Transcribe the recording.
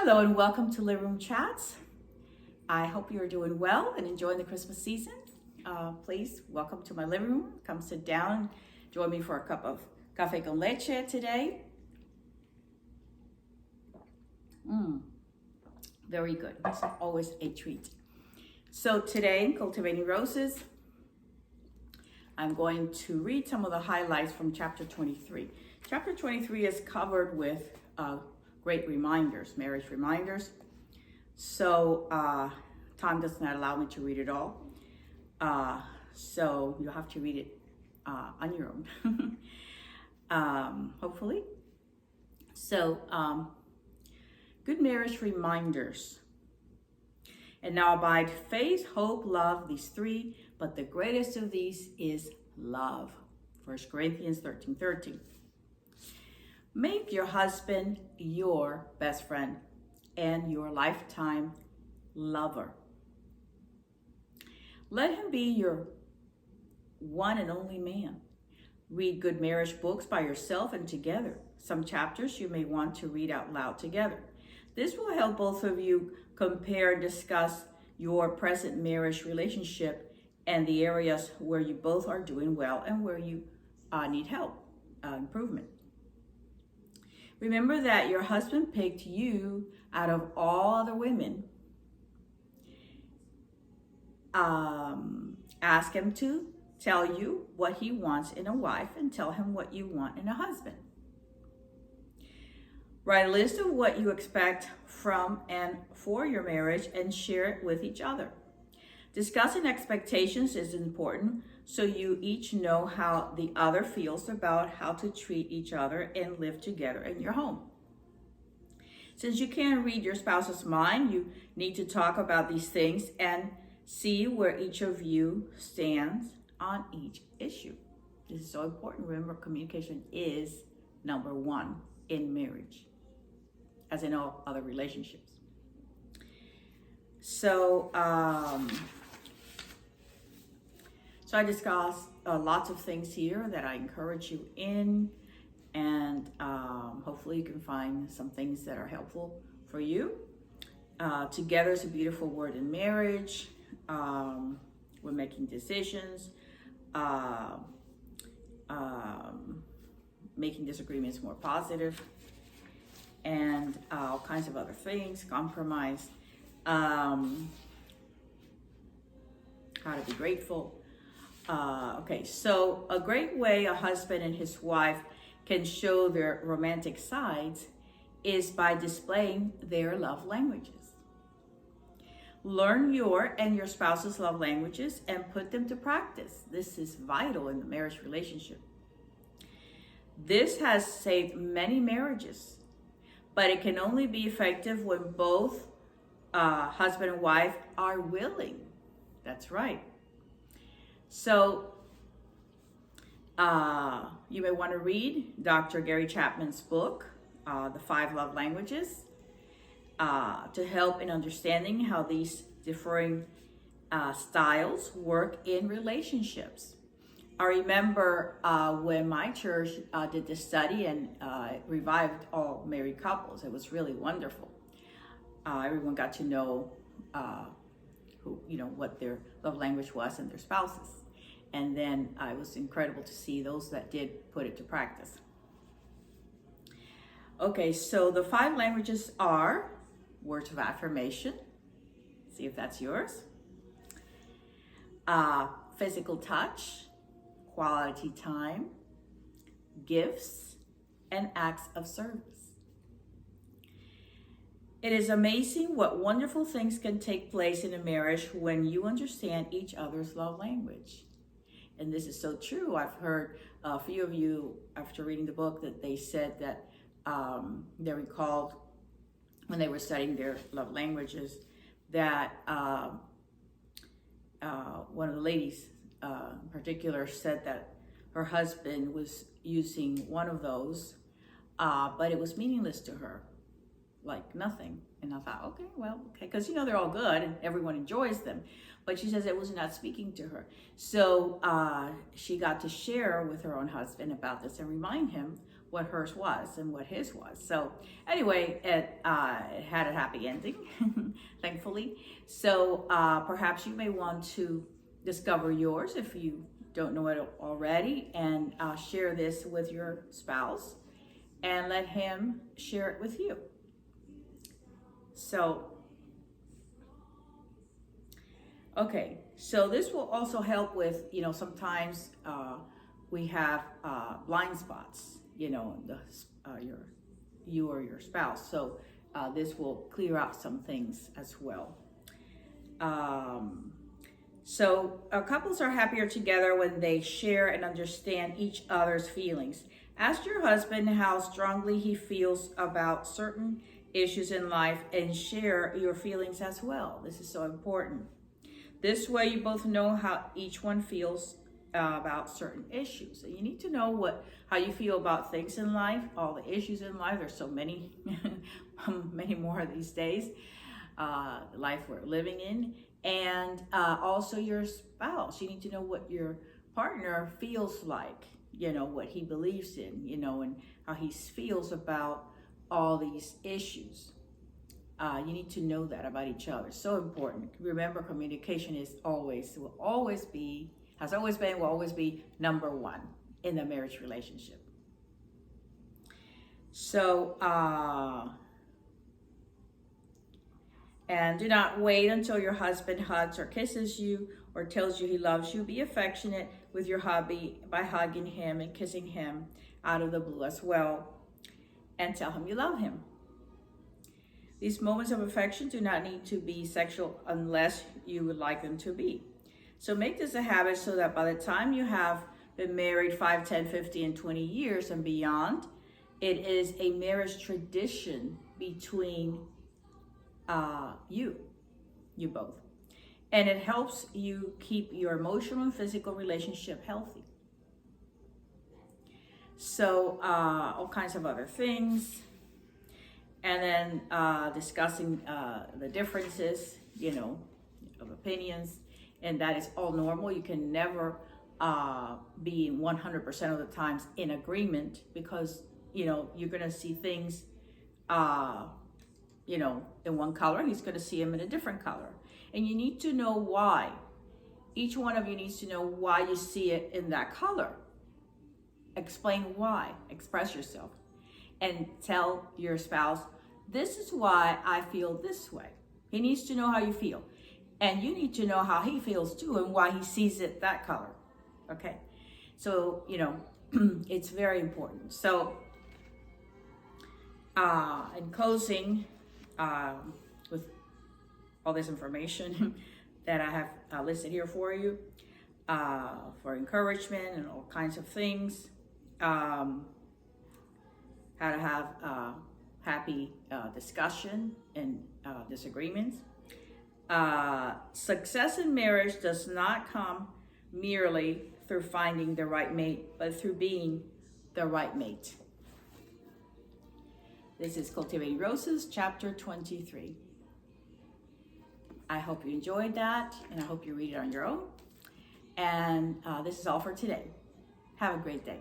Hello and welcome to Living Room Chats. I hope you're doing well and enjoying the Christmas season. Please welcome to my living room. Come sit down, join me for a cup of café con leche today. Very good. It's always a treat. So today, Cultivating Roses, I'm going to read some of the highlights from chapter 23. Chapter 23 is covered with great reminders, marriage reminders. So time does not allow me to read it all. So you'll have to read it on your own, hopefully. So good marriage reminders. And now abide faith, hope, love, these three, but the greatest of these is love. 1 Corinthians 13:13. Make your husband your best friend and your lifetime lover. Let him be your one and only man. Read good marriage books by yourself and together. Some chapters you may want to read out loud together. This will help both of you compare and discuss your present marriage relationship and the areas where you both are doing well and where you need help, improvement. Remember that your husband picked you out of all other women. Ask him to tell you what he wants in a wife and tell him what you want in a husband. Write a list of what you expect from and for your marriage and share it with each other. Discussing expectations is important so you each know how the other feels about how to treat each other and live together in your home. Since you can't read your spouse's mind, you need to talk about these things and see where each of you stands on each issue. This is so important. Remember, communication is number one in marriage, as in all other relationships. So I discussed lots of things here that I encourage you in, and hopefully you can find some things that are helpful for you. Together is a beautiful word in marriage. We're making decisions, making disagreements more positive, and all kinds of other things, compromise, how to be grateful. Okay, so a great way a husband and his wife can show their romantic sides is by displaying their love languages. Learn your and your spouse's love languages and put them to practice. This is vital in the marriage relationship. This has saved many marriages, but it can only be effective when both husband and wife are willing. That's right. So you may want to read Dr. Gary Chapman's book, The 5 Love Languages, to help in understanding how these differing styles work in relationships. I remember when my church did this study and revived all married couples. It was really wonderful. Everyone got to know what their love language was and their spouses. And then it was incredible to see those that did put it to practice. Okay, so the 5 languages are words of affirmation. See if that's yours. Physical touch, quality time, gifts, and acts of service. It is amazing what wonderful things can take place in a marriage when you understand each other's love language. And this is so true. I've heard a few of you, after reading the book, that they said that they recalled when they were studying their love languages that one of the ladies in particular said that her husband was using one of those, but it was meaningless to her, like nothing. And I thought, okay, because they're all good and everyone enjoys them. But she says it was not speaking to her. So she got to share with her own husband about this and remind him what hers was and what his was. So anyway, it had a happy ending, thankfully. So perhaps you may want to discover yours if you don't know it already, and share this with your spouse and let him share it with you. So, okay, so this will also help with, sometimes we have blind spots, you or your spouse. So this will clear out some things as well. So couples are happier together when they share and understand each other's feelings. Ask your husband how strongly he feels about certain issues in life and share your feelings as well. This is so important. This way you both know how each one feels about certain issues. So you need to know how you feel about things in life, all the issues in life. There's so many, many more these days, the life we're living in. And also your spouse. You need to know what your partner feels like, what he believes in, and how he feels about all these issues. You need to know that about each other. So important. Remember, communication has always been, will always be number one in the marriage relationship. So, and do not wait until your husband hugs or kisses you or tells you he loves you. Be affectionate with your hubby by hugging him and kissing him out of the blue as well. And tell him you love him. These moments of affection do not need to be sexual unless you would like them to be. So make this a habit so that by the time you have been married 5, 10, 15, and 20 years and beyond, it is a marriage tradition between you both. And it helps you keep your emotional and physical relationship healthy. So all kinds of other things. And then discussing the differences, of opinions. And that is all normal. You can never be 100% of the times in agreement because, you're going to see things, in one color. He's going to see them in a different color. And you need to know why. Each one of you needs to know why you see it in that color. Explain why. Express yourself. And tell your spouse, this is why I feel this way. He needs to know how you feel. And you need to know how he feels too and why he sees it that color. Okay? So, it's very important. So, in closing, with all this information that I have listed here for you, for encouragement and all kinds of things, how to have happy discussion and disagreements. Success in marriage does not come merely through finding the right mate, but through being the right mate. This is Cultivating Roses, chapter 23. I hope you enjoyed that, and I hope you read it on your own. And this is all for today. Have a great day.